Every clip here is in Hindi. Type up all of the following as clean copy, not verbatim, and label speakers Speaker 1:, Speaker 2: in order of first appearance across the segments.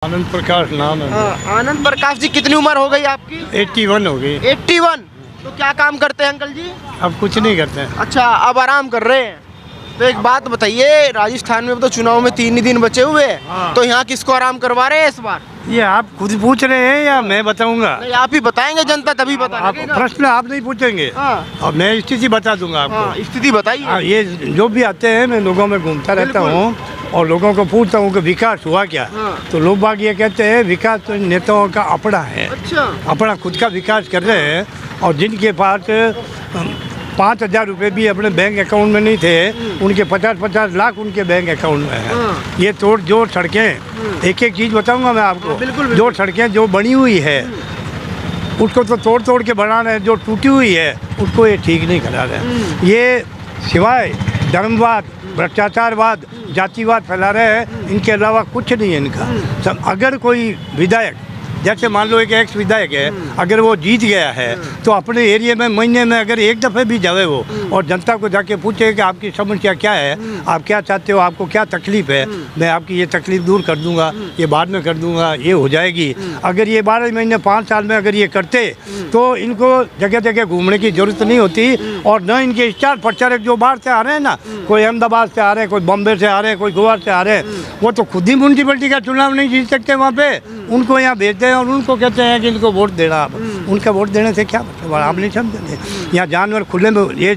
Speaker 1: आनंद प्रकाश नाम है।
Speaker 2: आनंद प्रकाश जी, कितनी उम्र हो गई आपकी?
Speaker 1: 81 हो गई।
Speaker 2: 81। तो क्या काम करते हैं अंकल जी?
Speaker 1: अब कुछ नहीं करते हैं।
Speaker 2: अच्छा, अब आराम कर रहे हैं। तो एक बात बताइए, राजस्थान में तो चुनाव में 3 ही दिन बचे हुए हैं,
Speaker 1: हाँ।
Speaker 2: तो यहाँ किसको आराम करवा रहे हैं इस बार?
Speaker 1: ये आप खुद पूछ रहे हैं या मैं बताऊंगा?
Speaker 2: नहीं, आप ही बताएंगे, जनता तभी बता
Speaker 1: आप
Speaker 2: लगेगा।
Speaker 1: प्रश्न आप नहीं पूछेंगे।
Speaker 2: हाँ।
Speaker 1: अब मैं स्थिति बता दूंगा
Speaker 2: हाँ,
Speaker 1: आपको।
Speaker 2: स्थिति बताइए।
Speaker 1: हाँ, ये जो भी आते हैं मैं लोगों में घूमता रहता
Speaker 2: बिल्कुल।
Speaker 1: हूँ और लोगों को पूछता हूँ कि विकास हुआ क्या।
Speaker 2: हाँ।
Speaker 1: तो लोग बाग ये कहते हैं विकास तो नेताओं का अपना है,
Speaker 2: अच्छा।
Speaker 1: अपना खुद का विकास कर रहे हैं। और जिनके पास 5,000 रुपये भी अपने बैंक अकाउंट में नहीं थे, उनके 50-50 लाख उनके बैंक अकाउंट में है।
Speaker 2: हाँ।
Speaker 1: ये तोड़ जोड़ सड़कें, एक एक चीज़ बताऊंगा मैं आपको।
Speaker 2: बिल्कुल, बिल्कुल।
Speaker 1: जो सड़कें जो बनी हुई है उसको तो तोड़ तोड़ के बना रहे हैं, जो टूटी हुई है उसको ये ठीक नहीं करा रहे हैं। ये सिवाय धर्मवाद, भ्रष्टाचारवाद, जातिवाद फैला रहे हैं, इनके अलावा कुछ नहीं है इनका। सब अगर कोई विधायक, जैसे मान लो एक एक्स विधायक है, अगर वो जीत गया है तो अपने एरिया में महीने में अगर एक दफ़े भी जावे वो और जनता को जाके पूछे कि आपकी समस्या क्या है, आप क्या चाहते हो, आपको क्या तकलीफ़ है, मैं आपकी ये तकलीफ़ दूर कर दूंगा, ये बाद में कर दूंगा, ये हो जाएगी। अगर ये 12 महीने 5 साल में अगर ये करते तो इनको जगह जगह घूमने की ज़रूरत नहीं होती। और न इनके स्टार प्रचारक जो बाहर से आ रहे हैं ना, कोई अहमदाबाद से आ रहे हैं, कोई बॉम्बे से आ रहे हैं, कोई गोवा से आ रहे हैं, वो तो खुद ही म्यूनसिपलिटी का चुनाव नहीं जीत सकते वहाँ पे, उनको यहाँ भेजते हैं और उनको कहते हैं कि इनको वोट देना। आप उनका वोट देने से क्या मतलब, आप नहीं समझेंगे। यहाँ जानवर खुले में, ये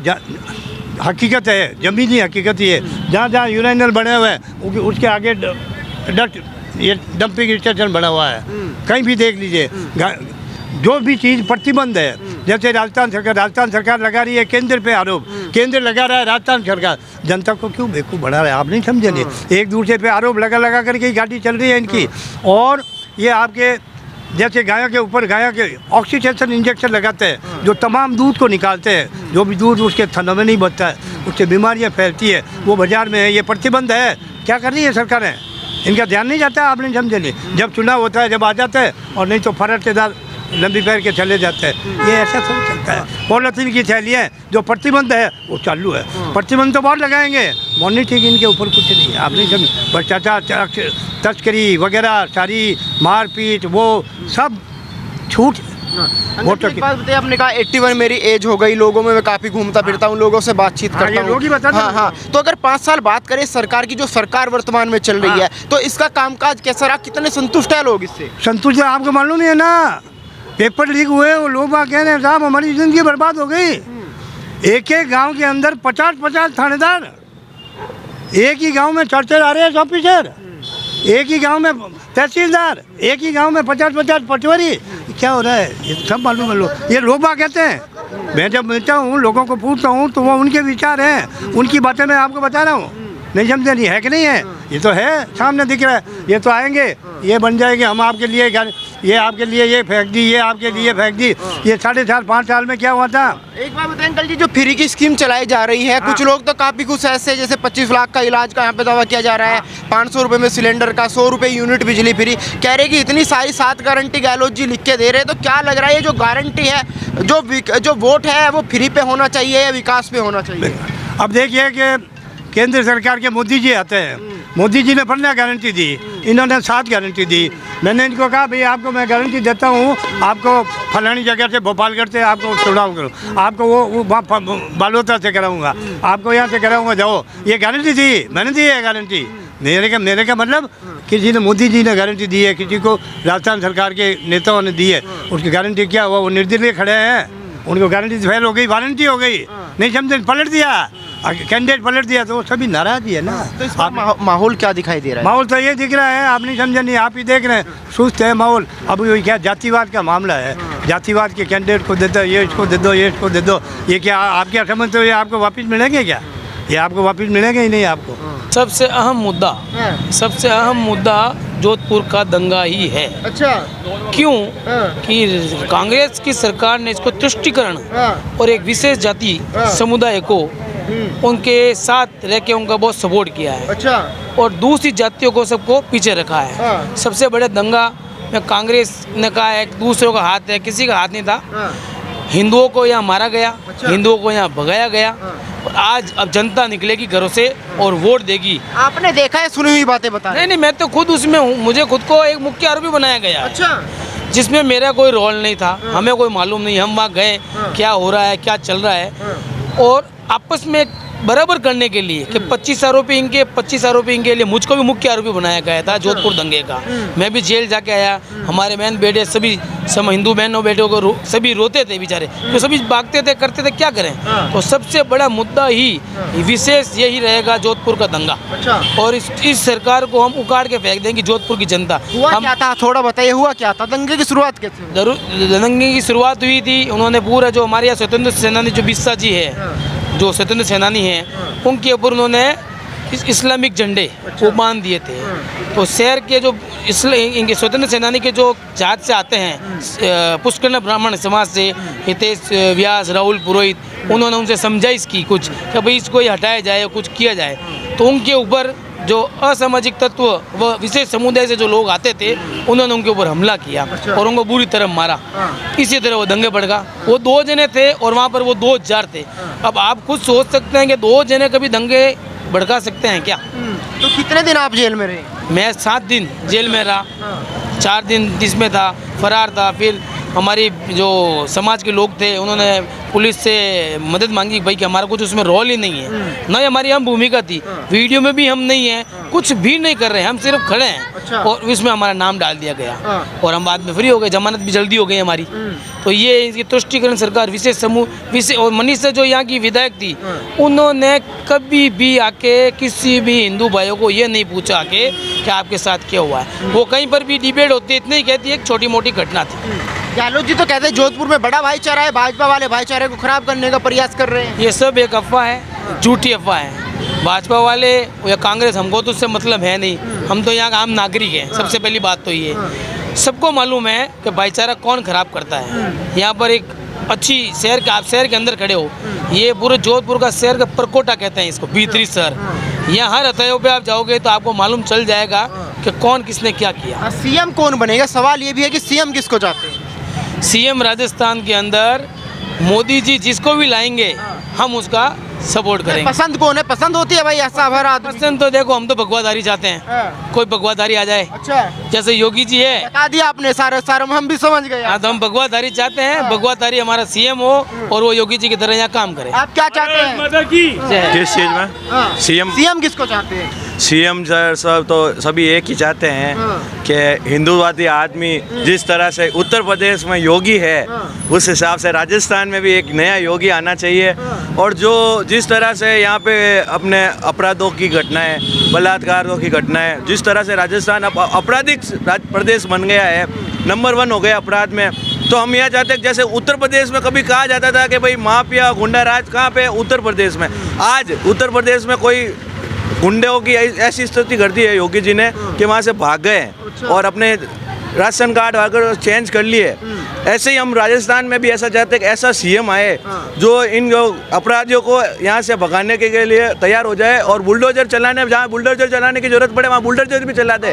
Speaker 1: हकीकत है, ज़मीनी हकीकत ही है। जहाँ जहाँ यूरेनल बने हुए हैं उसके आगे डस्ट, ये डंपिंग स्टेशन बना हुआ है, कहीं भी देख लीजिए। जो भी चीज़ प्रतिबंध है, जैसे राजस्थान सरकार लगा रही है केंद्र पे आरोप, केंद्र लगा रहा है राजस्थान सरकार, जनता को क्यों बेवकूफ़ बना रहा है, आप नहीं समझेंगे। एक दूसरे पे आरोप लगा करके ही गाड़ी चल रही है इनकी। और ये आपके जैसे गायों के ऊपर गायों के ऑक्सीडेशन इंजेक्शन लगाते हैं, जो तमाम दूध को निकालते हैं, जो भी दूध उसके थनों में नहीं बचता है, उससे बीमारियाँ फैलती है, वो बाज़ार में है। ये प्रतिबंध है, क्या कर रही है सरकारें, इनका ध्यान नहीं जाता, आप नहीं समझेंगे। जब चुनाव होता है जब आ जाता है, और नहीं तो फरटेदार लंबी पैर के चले जाते हैं। ये ऐसा थोड़ा चलता है। पॉलिथीन की थैलियाँ जो प्रतिबंध है वो चालू है, प्रतिबंध तो बहुत लगाएंगे, मॉनिटरिंग इनके ऊपर कुछ नहीं है, आप नहीं समझ। भ्रष्टाचार, तस्करी वगैरह सारी, मारपीट, वो सब छूट।
Speaker 2: एक बात बताइए, आपने कहा 81 मेरी एज हो गई, लोगों में मैं काफ़ी घूमता फिरता हूँ, लोगों से बातचीत करता हूँ।
Speaker 1: लोग ही बताते हैं।
Speaker 2: हाँ। तो अगर 5 साल बात करें सरकार की, जो सरकार वर्तमान में चल रही है, तो इसका कामकाज कैसा रहा, कितने संतुष्ट है लोग इससे?
Speaker 1: संतुष्ट आपको मालूम नहीं है ना, पेपर लीक हुए, वो लोग कह रहे हैं साहब हमारी ज़िंदगी बर्बाद हो गई। एक एक गांव के अंदर 50-50 थानेदार, एक ही गांव में 4 RAS ऑफिसर, एक ही गांव में तहसीलदार, एक ही गांव में 50-50 पटवारी। क्या हो रहा है, ये सब मालूम है लोग। ये लोग बात कहते हैं, मैं जब मिलता हूँ लोगों को पूछता हूँ तो वो उनके विचार हैं, उनकी बातें मैं आपको बता रहा हूँ, नहीं समझे, नहीं है कि नहीं है, ये तो है, सामने दिख रहा है। ये तो आएंगे, ये बन जाएंगे, हम आपके लिए ये आपके लिए ये फेंक दी, ये आपके लिए फेंक दी। ये 4.5-5 साल में क्या हुआ था?
Speaker 2: एक बात बताएं अंकल जी, जो फ्री की स्कीम चलाई जा रही है, कुछ लोग तो काफ़ी खुश ऐसे, जैसे 25 लाख का इलाज का यहाँ पे दावा किया जा रहा है, 500 रुपये में सिलेंडर का, 100 रुपये यूनिट बिजली फ्री, कह रहे कि इतनी सारी 7 गारंटी गहलोत जी लिख के दे रहे हैं। तो क्या लग रहा है, ये जो गारंटी है, जो वोट है वो फ्री पे होना चाहिए या विकास पे होना चाहिए?
Speaker 1: अब देखिए कि केंद्र सरकार के मोदी जी आते हैं, मोदी जी ने 15 गारंटी दी, इन्होंने 7 गारंटी दी। मैंने इनको कहा भाई आपको मैं गारंटी देता हूँ, आपको फलानी जगह से भोपालगढ़ से आपको चुनाव करूँ, आपको वो बालोतरा से कराऊंगा, आपको यहाँ से कराऊंगा, जाओ। ये गारंटी दी, मैंने दी है गारंटी। मेरे का मतलब किसी ने, मोदी जी ने गारंटी दी है, किसी को राजस्थान सरकार के नेताओं ने दी है, उसकी गारंटी क्या हुआ, वो निर्दलीय खड़े हैं, उनको गारंटी फेल हो गई, वारंटी हो गई, नहीं समझे, पलट दिया, कैंडिडेट पलट दिया, तो वो सभी नाराज ही है ना।
Speaker 2: तो इस माहौल क्या दिखाई दे रहा है?
Speaker 1: माहौल तो ये दिख रहा है, आप नहीं समझे, नहीं आप ही देख रहे हैं, सुस्त है माहौल। अब ये क्या जातिवाद का मामला है, जातिवाद के कैंडिडेट को दे दो, ये इसको दे दो, ये इसको दे दो, ये क्या आप क्या समझते हो, ये आपको वापस मिलेंगे क्या? ये आपको वापस मिलेंगे ही नहीं आपको।
Speaker 3: सबसे अहम मुद्दा जोधपुर का दंगा ही है।
Speaker 2: अच्छा,
Speaker 3: क्यों? कि कांग्रेस की सरकार ने इसको तुष्टिकरण और एक विशेष जाति समुदाय को उनके साथ रह के उनका बहुत सपोर्ट किया है।
Speaker 2: अच्छा,
Speaker 3: और दूसरी जातियों को सबको पीछे रखा है। सबसे बड़े दंगा में कांग्रेस ने कहा है दूसरों का हाथ है, किसी का हाथ नहीं था। हिंदुओं को यहाँ मारा गया, हिंदुओं को यहाँ भगाया गया, और आज अब जनता निकलेगी घरों से और वोट देगी।
Speaker 2: आपने देखा है, सुनी हुई बातें बता रहे
Speaker 3: नहीं, मैं तो खुद उसमें हूँ। मुझे खुद को एक मुख्य आरोपी बनाया गया है,
Speaker 2: अच्छा,
Speaker 3: जिसमें मेरा कोई रोल नहीं था। हमें कोई मालूम नहीं, हम वहाँ गए, क्या हो रहा है, क्या चल रहा है, और आपस में बराबर करने के लिए कि 25 आरोपी इनके, 25 आरोपी इनके लिए मुझको भी मुख्य आरोपी बनाया गया था जोधपुर दंगे का। मैं भी जेल जाके आया। हमारे बहन बेटे सभी हिंदू बहनों बेटों को सभी रोते थे बेचारे, तो सभी भागते थे, करते थे, क्या करें। तो सबसे बड़ा मुद्दा ही विशेष यही रहेगा जोधपुर का दंगा।
Speaker 2: अच्छा,
Speaker 3: और इस सरकार को हम उखाड़ के फेंक देंगे। जोधपुर की जनता,
Speaker 2: हुआ
Speaker 3: हम
Speaker 2: क्या था, थोड़ा बताइए, हुआ क्या था, दंगे की शुरुआत कैसे हुई?
Speaker 3: जरूर दंगे की शुरुआत हुई थी। उन्होंने पूरा जो हमारे यहाँ स्वतंत्र सेनानी जो बिस्सा जी है, जो स्वतंत्र सेनानी हैं, उनके ऊपर उन्होंने इस्लामिक झंडे वो बांध दिए थे। तो शहर के जो इनके स्वतंत्र सेनानी के जो जात से आते हैं, पुष्कर ब्राह्मण समाज से, हितेश व्यास, राहुल पुरोहित, उन्होंने उनसे समझाइश की कुछ कि भाई इसको ही हटाया जाए, कुछ किया जाए। तो उनके ऊपर जो असामाजिक तत्व व विशेष समुदाय से जो लोग आते थे, उन्होंने उनके ऊपर हमला किया और उनको बुरी तरह मारा। इसी तरह वो दंगे भड़का। वो 2 जने थे और वहाँ पर वो 2000 थे। अब आप खुद सोच सकते हैं कि 2 जने कभी दंगे भड़का सकते हैं क्या?
Speaker 2: तो कितने दिन आप जेल में रहे?
Speaker 3: मैं 7 दिन जेल में रहा। 4 दिन इसमें था, फरार था। फिर हमारी जो समाज के लोग थे, उन्होंने पुलिस से मदद मांगी भाई कि हमारा कुछ उसमें रोल ही नहीं है, ना ही हमारी हम भूमिका थी, वीडियो में भी हम नहीं हैं, कुछ भी नहीं कर रहे हैं, हम सिर्फ खड़े हैं।
Speaker 2: अच्छा।
Speaker 3: और इसमें हमारा नाम डाल दिया गया और हम बाद में फ्री हो गए, जमानत भी जल्दी हो गई हमारी। तो ये इसकी तुष्टिकरण सरकार विशेष समूह विशेष, और मनीषा जो यहाँ की विधायक थी, उन्होंने कभी भी आके किसी भी हिंदू भाइयों को ये नहीं पूछा कि आपके साथ क्या हुआ है। वो कहीं पर भी डिबेट होती है, इतनी ही कहती है एक छोटी मोटी घटना थी।
Speaker 2: गहलोत जी तो कहते हैं जोधपुर में बड़ा भाईचारा है, भाजपा वाले भाईचारे को खराब करने का प्रयास कर रहे हैं।
Speaker 3: ये सब एक अफवाह है, झूठी अफवाह है। भाजपा वाले या कांग्रेस, हमको तो उससे मतलब है नहीं। हम तो यहाँ का आम नागरिक हैं। सबसे पहली बात तो ये, सबको मालूम है कि भाईचारा कौन खराब करता है। यहाँ पर एक अच्छी शहर के, आप शहर के अंदर खड़े हो, ये पूरे जोधपुर का शहर का परकोटा कहते हैं इसको, भीतरी शहर। यहाँ हर अतयों पे आप जाओगे तो आपको मालूम चल जाएगा कि कौन किसने क्या किया।
Speaker 2: सीएम कौन बनेगा? सवाल ये भी है कि सीएम किसको चाहते हैं?
Speaker 3: सीएम राजस्थान के अंदर मोदी जी जिसको भी लाएंगे, हम उसका सपोर्ट करेंगे।
Speaker 2: पसंद कौन है? पसंद होती है भाई ऐसा हर आदमी?
Speaker 3: पसंद तो देखो, हम तो भगवाधारी चाहते हैं, कोई भगवाधारी आ जाए।
Speaker 2: अच्छा,
Speaker 3: जैसे योगी जी है,
Speaker 2: बता दिया आपने सारे हम भी समझ गए।
Speaker 3: हाँ, तो हम भगवाधारी चाहते हैं। भगवाधारी हमारा सीएम हो और वो योगी जी की तरह यहाँ काम करे।
Speaker 2: आप क्या चाहते हैं?
Speaker 4: किस चीज में?
Speaker 2: सीएम किसको चाहते हैं?
Speaker 4: सीएम सर सब तो सभी एक ही चाहते हैं कि हिंदूवादी आदमी जिस तरह से उत्तर प्रदेश में योगी है, उस हिसाब से राजस्थान में भी एक नया योगी आना चाहिए। और जो जिस तरह से यहाँ पे अपने अपराधों की घटनाएं, बलात्कारों की घटनाएं, जिस तरह से राजस्थान अब आपराधिक प्रदेश बन गया है, नंबर 1 हो गया अपराध में, तो हम यह चाहते हैं कि जैसे उत्तर प्रदेश में कभी कहा जाता था कि भाई माफिया गुंडा राज कहाँ पे? उत्तर प्रदेश में। आज उत्तर प्रदेश में कोई गुंडों की ऐसी स्थिति कर दी है योगी जी ने कि वहाँ से भाग गए और अपने राशन कार्ड वगैरह चेंज कर लिए। ऐसे ही हम राजस्थान में भी ऐसा चाहते हैं कि ऐसा सीएम आए जो इन अपराधियों को यहाँ से भगाने के लिए तैयार हो जाए और बुलडोजर चलाने, जहाँ बुलडोजर चलाने की जरूरत पड़े वहाँ बुलडोजर भी चला दे।